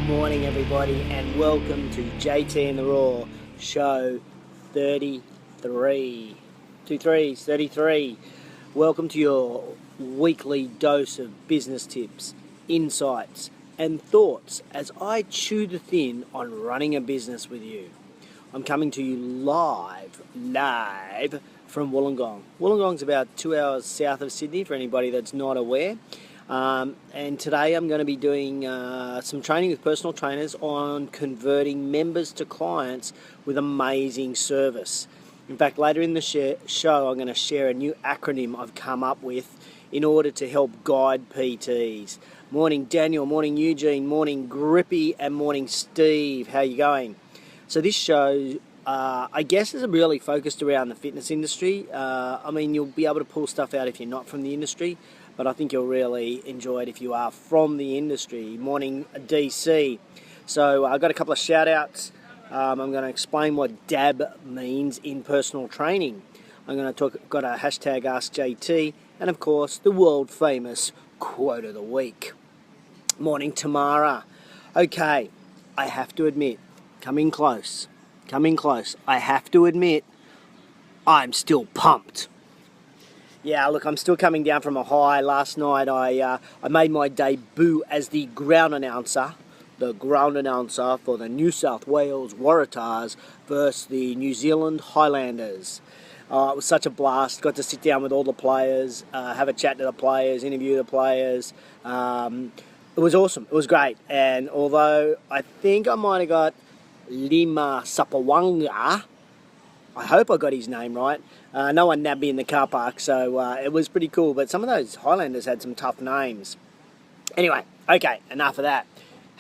morning, everybody, and welcome to JTInTheRaw, show 33. 33. Welcome to your weekly dose of business tips, insights, and thoughts as I chew the thin on running a business with you. I'm coming to you live from Wollongong. Wollongong's about 2 hours south of Sydney, for anybody that's not aware. And today I'm going to be doing some training with personal trainers on converting members to clients with amazing service. In fact, later in the show I'm going to share a new acronym I've come up with in order to help guide PTs. Morning Daniel, morning Eugene, morning Grippy, and morning Steve. How you going? So this show, I guess, is really focused around the fitness industry. I mean, you'll be able to pull stuff out if you're not from the industry, but I think you'll really enjoy it if you are from the industry. Morning DC. So I've got a couple of shout outs. I'm going to explain what DAB means in personal training. I'm going to got a hashtag Ask JT, and of course the world famous quote of the week. Morning Tamara. Okay, I have to admit, coming close, I have to admit, I'm still pumped. Yeah, look, I'm still coming down from a high. Last night I made my debut as the ground announcer for the New South Wales Waratahs versus the New Zealand Highlanders. It was such a blast. Got to sit down with all the players, have a chat to the players, interview the players. It was awesome. It was great. And although I think I might have got Lima Sapawanga, I hope I got his name right. No one nabbed me in the car park, so it was pretty cool. But some of those Highlanders had some tough names. Anyway, okay, enough of that.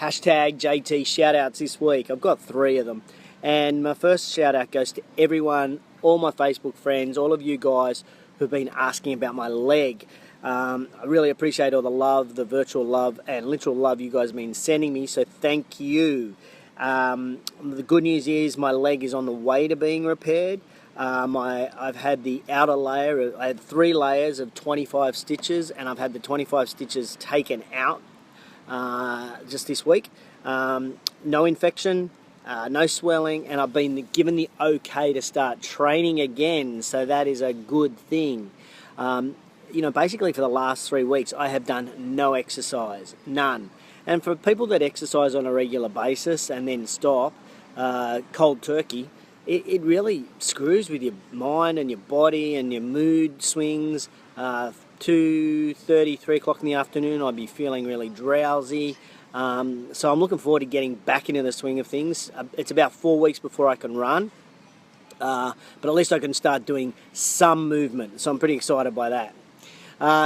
Hashtag JT shoutouts this week. I've got 3 of them. And my first shout out goes to everyone, all my Facebook friends, all of you guys who've been asking about my leg. I really appreciate all the love, the virtual love and literal love you guys have been sending me, so thank you. The good news is my leg is on the way to being repaired. I've had the outer layer, I had 3 layers of 25 stitches, and I've had the 25 stitches taken out just this week. No infection, no swelling, and I've been given the okay to start training again, so that is a good thing. Basically for the last 3 weeks I have done no exercise, none. And for people that exercise on a regular basis and then stop, cold turkey, it really screws with your mind and your body and your mood swings. 2:30, 3 o'clock in the afternoon, I'd be feeling really drowsy. So I'm looking forward to getting back into the swing of things. It's about 4 weeks before I can run, but at least I can start doing some movement. So I'm pretty excited by that.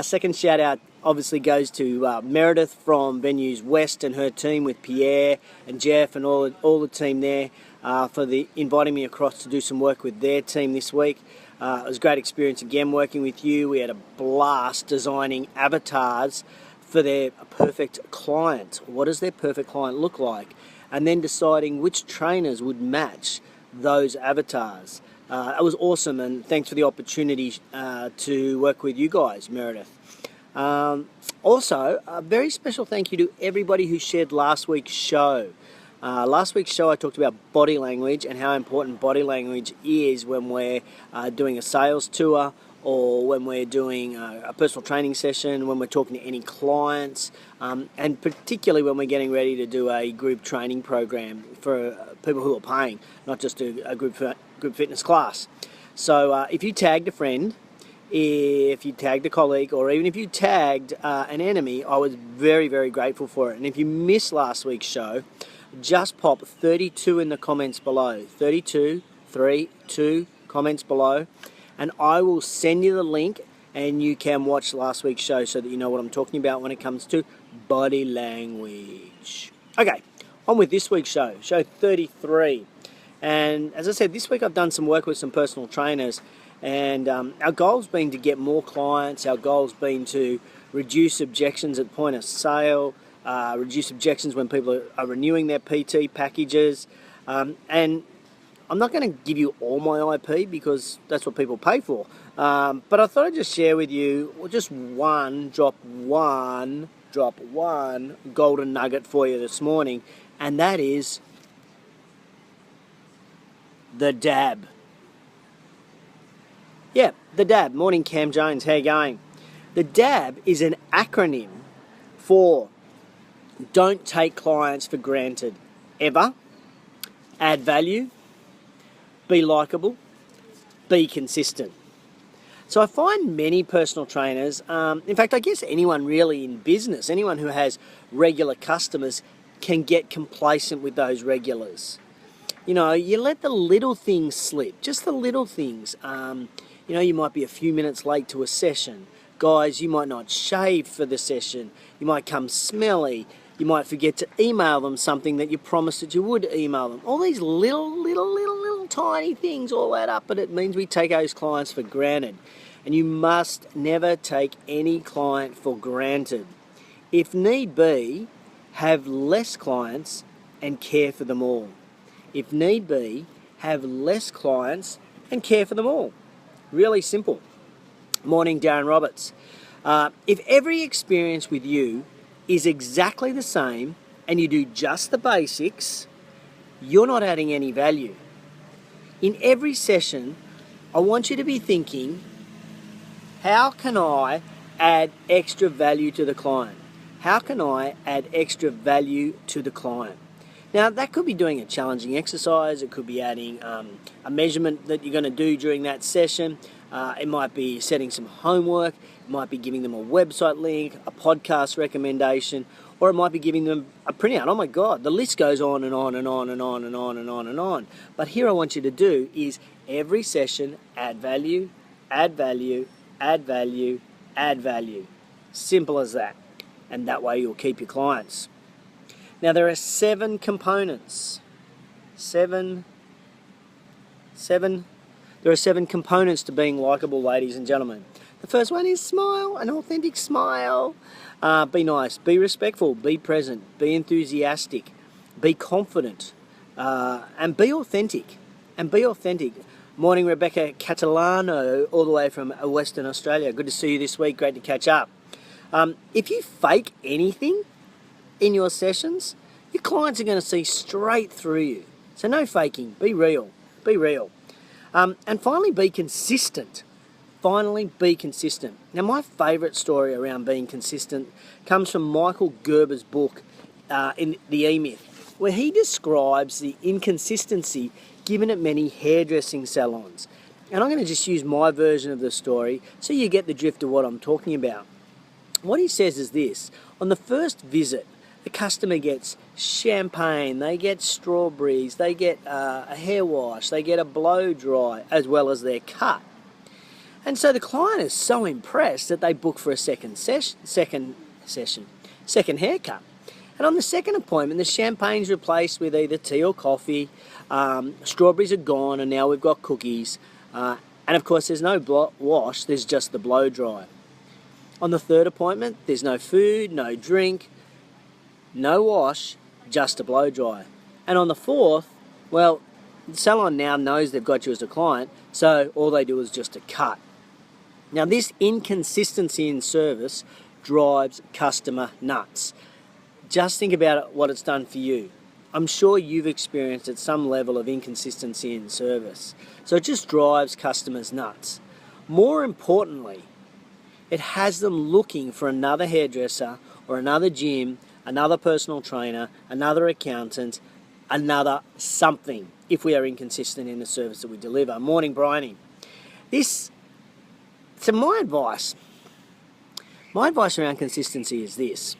Second shout out obviously goes to Meredith from Venues West and her team with Pierre and Jeff and all the team there for inviting me across to do some work with their team this week. It was a great experience again working with you. We had a blast designing avatars for their perfect client. What does their perfect client look like? And then deciding which trainers would match those avatars. It was awesome, and thanks for the opportunity to work with you guys, Meredith. Also, a very special thank you to everybody who shared last week's show. Last week's show I talked about body language and how important body language is when we're doing a sales tour, or when we're doing a personal training session, when we're talking to any clients, and particularly when we're getting ready to do a group training program for people who are paying, not just a group fitness class. So if you tagged a friend, if you tagged a colleague, or even if you tagged an enemy, I was very, very grateful for it. And if you missed last week's show, just pop 32 in the comments below. 32 comments below, and I will send you the link, and you can watch last week's show so that you know what I'm talking about when it comes to body language. Okay, on with this week's show 33. And as I said, this week I've done some work with some personal trainers, and our goal's been to get more clients. Our goal's been to reduce objections at point of sale, reduce objections when people are renewing their PT packages, and I'm not going to give you all my IP because that's what people pay for, but I thought I'd just share with you just drop one golden nugget for you this morning, and that is the DAB. Yeah, the DAB. Morning, Cam Jones. How you going? The DAB is an acronym for don't take clients for granted ever, add value, be likable, be consistent. So I find many personal trainers, in fact, I guess anyone really in business, anyone who has regular customers can get complacent with those regulars. You know, you let the little things slip, just the little things. You know, you might be a few minutes late to a session. Guys, you might not shave for the session. You might come smelly. You might forget to email them something that you promised that you would email them. All these little tiny things all add up, but it means we take those clients for granted. And you must never take any client for granted. If need be, have less clients and care for them all. If need be, have less clients and care for them all. Really simple. Morning, Darren Roberts. If every experience with you is exactly the same and you do just the basics, you're not adding any value. In every session, I want you to be thinking, how can I add extra value to the client? How can I add extra value to the client? Now, that could be doing a challenging exercise. It could be adding a measurement that you're going to do during that session. It might be setting some homework. It might be giving them a website link, a podcast recommendation, or it might be giving them a printout. Oh my God, the list goes on and on and on and on and on and on and on. But here I want you to do is every session add value, add value, add value, add value. Simple as that. And that way you'll keep your clients. Now there are 7 components. There are 7 components to being likable, ladies and gentlemen. The first one is smile, an authentic smile. Be nice, be respectful, be present, be enthusiastic, be confident, and be authentic. Morning, Rebecca Catalano, all the way from Western Australia. Good to see you this week. Great to catch up. If you fake anything in your sessions, your clients are going to see straight through you. So no faking. Be real. Be real. And finally, be consistent. Now, my favourite story around being consistent comes from Michael Gerber's book, in The E-Myth, where he describes the inconsistency given at many hairdressing salons. And I'm going to just use my version of the story so you get the drift of what I'm talking about. What he says is this: on the first visit, the customer gets champagne, they get strawberries, they get a hair wash, they get a blow dry, as well as their cut. And so the client is so impressed that they book for a second haircut. And on the second appointment, the champagne's replaced with either tea or coffee, strawberries are gone, and now we've got cookies. And of course, there's no wash, there's just the blow dry. On the third appointment, there's no food, no drink, no wash, just a blow dry. And on the fourth, well, the salon now knows they've got you as a client, so all they do is just a cut. Now, this inconsistency in service drives customer nuts. Just think about what it's done for you. I'm sure you've experienced at some level of inconsistency in service. So it just drives customers nuts. More importantly, it has them looking for another hairdresser or another gym, another personal trainer, another accountant, another something, if we are inconsistent in the service that we deliver. Morning, Bryony. So my advice around consistency is this: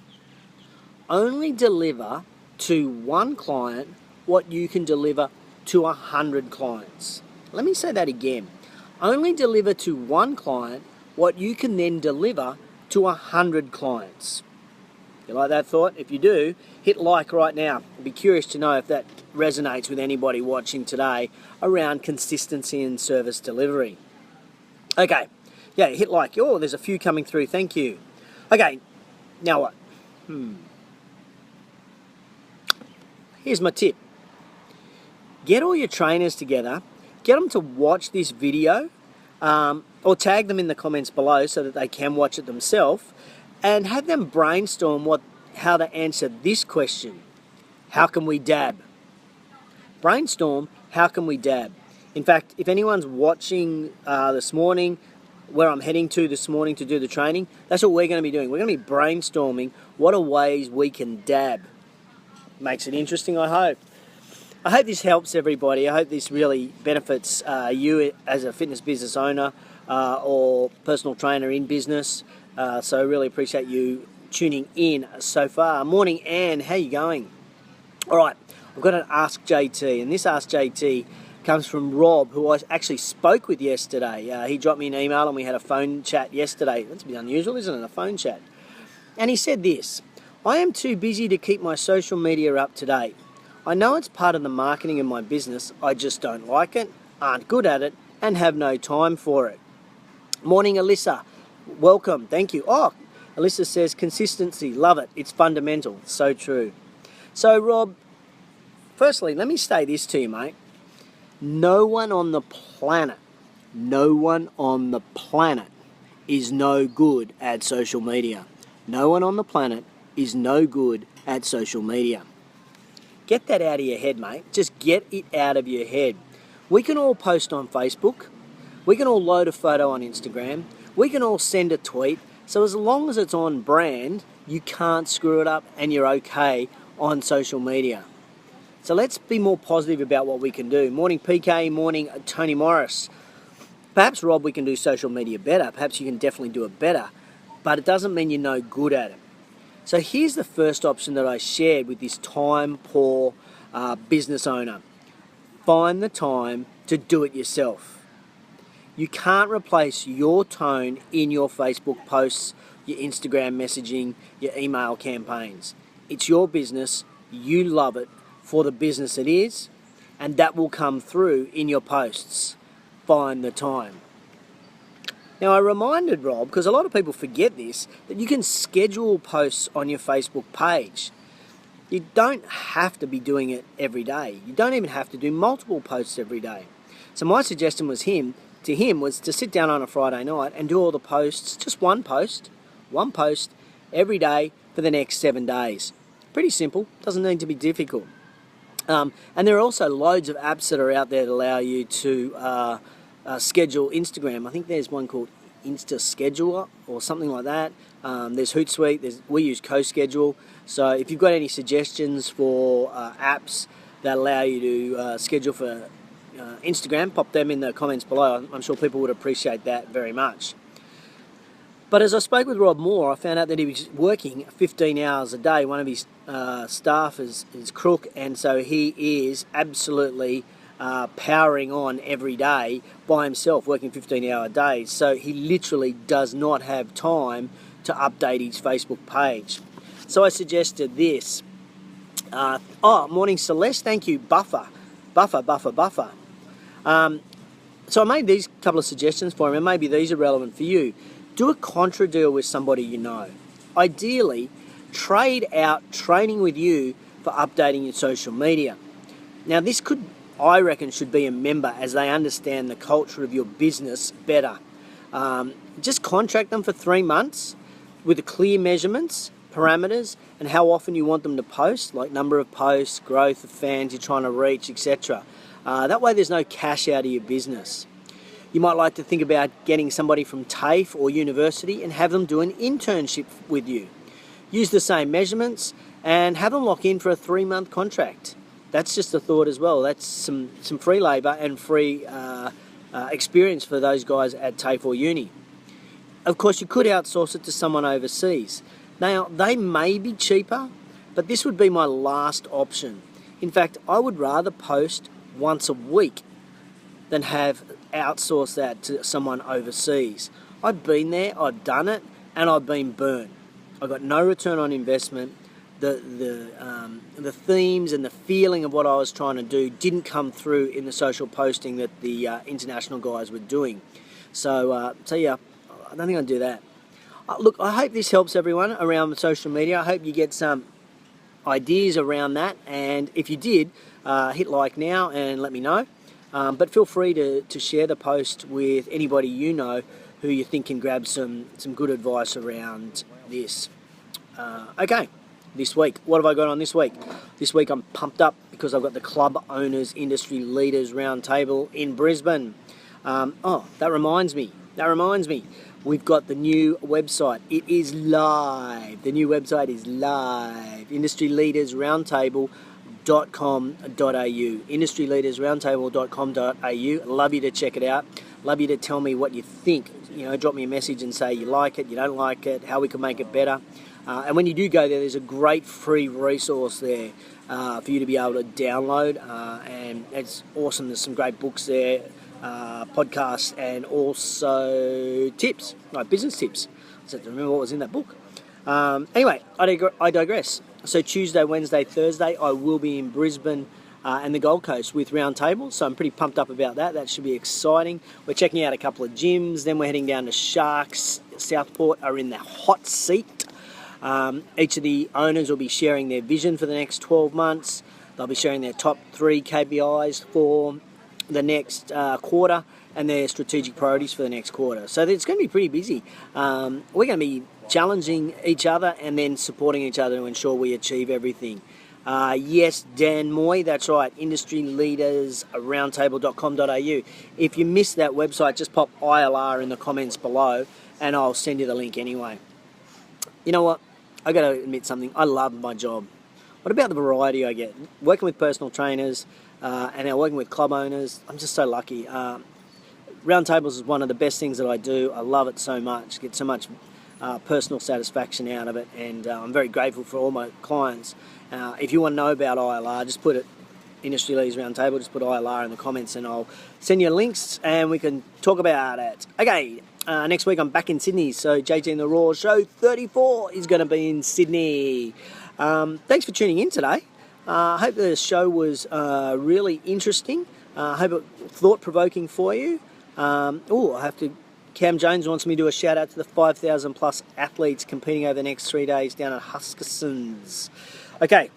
only deliver to one client what you can deliver to 100 clients. Let me say that again. Only deliver to one client what you can then deliver to 100 clients. You like that thought? If you do, hit like right now. I'd be curious to know if that resonates with anybody watching today around consistency in service delivery. Okay, yeah, hit like. Oh, there's a few coming through. Thank you. Okay, now what? Here's my tip. Get all your trainers together, get them to watch this video, or tag them in the comments below so that they can watch it themselves, and have them brainstorm how to answer this question. how can we dab? Brainstorm, how can we dab? In fact, if anyone's watching this morning, where I'm heading to this morning to do the training, that's what we're going to be doing. We're going to be brainstorming what are ways we can dab. Makes it interesting, I hope. I hope this helps everybody. I hope this really benefits you as a fitness business owner or personal trainer in business. So I really appreciate you tuning in so far. Morning, Anne. How you going? All right, I've got an Ask JT, and this Ask JT comes from Rob, who I actually spoke with yesterday. He dropped me an email and we had a phone chat yesterday. That's a bit unusual, isn't it, a phone chat? And he said this: I am too busy to keep my social media up to date. I know it's part of the marketing of my business. I just don't like it, aren't good at it, and have no time for it. Morning, Alyssa. Welcome. Thank you. Oh, Alyssa says consistency. Love it. It's fundamental. So true. So, Rob, firstly, let me say this to you, mate. No one on the planet is no good at social media. No one on the planet is no good at social media. Get that out of your head, mate. Just get it out of your head. We can all post on Facebook. We can all load a photo on Instagram. We can all send a tweet. So as long as it's on brand, you can't screw it up and you're okay on social media. So let's be more positive about what we can do. Morning PK, morning Tony Morris. Perhaps, Rob, we can do social media better. Perhaps you can definitely do it better, but it doesn't mean you're no good at it. So here's the first option that I shared with this time-poor business owner. Find the time to do it yourself. You can't replace your tone in your Facebook posts, your Instagram messaging, your email campaigns. It's your business. You love it for the business it is, and that will come through in your posts. Find the time. Now, I reminded Rob, because a lot of people forget this, that you can schedule posts on your Facebook page. You don't have to be doing it every day. You don't even have to do multiple posts every day. So my suggestion was to him was to sit down on a Friday night and do all the posts, just one post every day for the next 7 days. Pretty simple, doesn't need to be difficult. And there are also loads of apps that are out there that allow you to schedule Instagram. I think there's one called Insta Scheduler or something like that. There's Hootsuite. We use CoSchedule. So if you've got any suggestions for apps that allow you to schedule for Instagram, pop them in the comments below. I'm sure people would appreciate that very much. But as I spoke with Rob Moore, I found out that he was working 15 hours a day. One of his staff is crook, and so he is absolutely powering on every day by himself, working 15-hour days. So he literally does not have time to update his Facebook page. So I suggested this. Morning Celeste, thank you, Buffer. So I made these couple of suggestions for him, and maybe these are relevant for you. Do a contra deal with somebody you know. Ideally, trade out training with you for updating your social media. Now this could, I reckon, should be a member, as they understand the culture of your business better. Just contract them for 3 months with clear measurements, parameters, and how often you want them to post, like number of posts, growth of fans you're trying to reach, etc. That way there's no cash out of your business. You might like to think about getting somebody from TAFE or university and have them do an internship with you. Use the same measurements and have them lock in for a 3-month contract. That's just a thought as well. That's some free labour and free experience for those guys at TAFE or uni. Of course, you could outsource it to someone overseas. Now, they may be cheaper, but this would be my last option. In fact, I would rather post once a week than have outsourced that to someone overseas. I've been there, I've done it, and I've been burnt. I got no return on investment. The themes and the feeling of what I was trying to do didn't come through in the social posting that the international guys were doing. So yeah, I don't think I'd do that. Look, I hope this helps everyone around social media. I hope you get some ideas around that, and if you did, hit like now and let me know. But feel free to share the post with anybody you know who you think can grab some good advice around this. Okay, this week. What have I got on this week? This week I'm pumped up because I've got the Club Owners Industry Leaders Roundtable in Brisbane. That reminds me. We've got the new website. It is live. The new website is live. industryleadersroundtable.com.au. industryleadersroundtable.com.au. Love you to check it out. Love you to tell me what you think. Drop me a message and say you like it, you don't like it, how we can make it better. And when you do go there, there's a great free resource there for you to be able to download. And it's awesome. There's some great books there, podcasts, and also tips, like business tips. I just have to remember what was in that book. Anyway, I digress. So Tuesday, Wednesday, Thursday, I will be in Brisbane and the Gold Coast with Roundtable, so I'm pretty pumped up about that. That should be exciting. We're checking out a couple of gyms, then we're heading down to Sharks. Southport are in the hot seat. Each of the owners will be sharing their vision for the next 12 months. They'll be sharing their top 3 KPIs for the next quarter and their strategic priorities for the next quarter. So it's going to be pretty busy. We're going to be challenging each other and then supporting each other to ensure we achieve everything. Yes, Dan Moy, that's right, industryleadersroundtable.com.au. If you missed that website, just pop ILR in the comments below and I'll send you the link anyway. You know what? I got to admit something. I love my job. What about the variety I get? Working with personal trainers and now working with club owners, I'm just so lucky. Roundtables is one of the best things that I do. I love it so much. Get so much personal satisfaction out of it, and I'm very grateful for all my clients. If you want to know about ILR, just put it Industry Leaders Roundtable, just put ILR in the comments and I'll send you links and we can talk about it. Okay, next week I'm back in Sydney, so JTInTheRaw show 34 is going to be in Sydney. Thanks for tuning in today. I hope the show was really interesting. I hope it thought-provoking for you. Cam Jones wants me to do a shout out to the 5,000 plus athletes competing over the next 3 days down at Huskissons. Okay,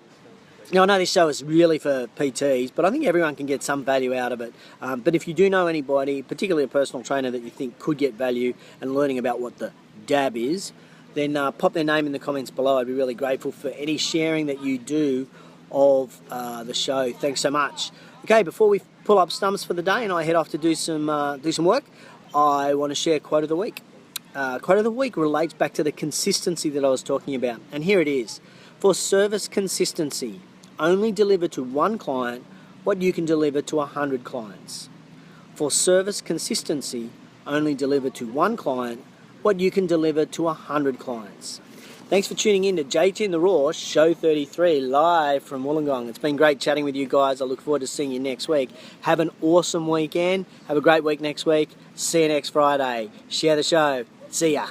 now I know this show is really for PTs, but I think everyone can get some value out of it. But if you do know anybody, particularly a personal trainer that you think could get value and learning about what the DAB is, then pop their name in the comments below. I'd be really grateful for any sharing that you do of the show. Thanks so much. Okay, before we pull up stumps for the day and I head off to do some work, I want to share quote of the week. Quote of the week relates back to the consistency that I was talking about. And here it is. For service consistency, only deliver to one client what you can deliver to 100 clients. For service consistency, only deliver to one client what you can deliver to 100 clients. Thanks for tuning in to JTInTheRaw, show 33, live from Wollongong. It's been great chatting with you guys. I look forward to seeing you next week. Have an awesome weekend. Have a great week next week. See you next Friday. Share the show. See ya.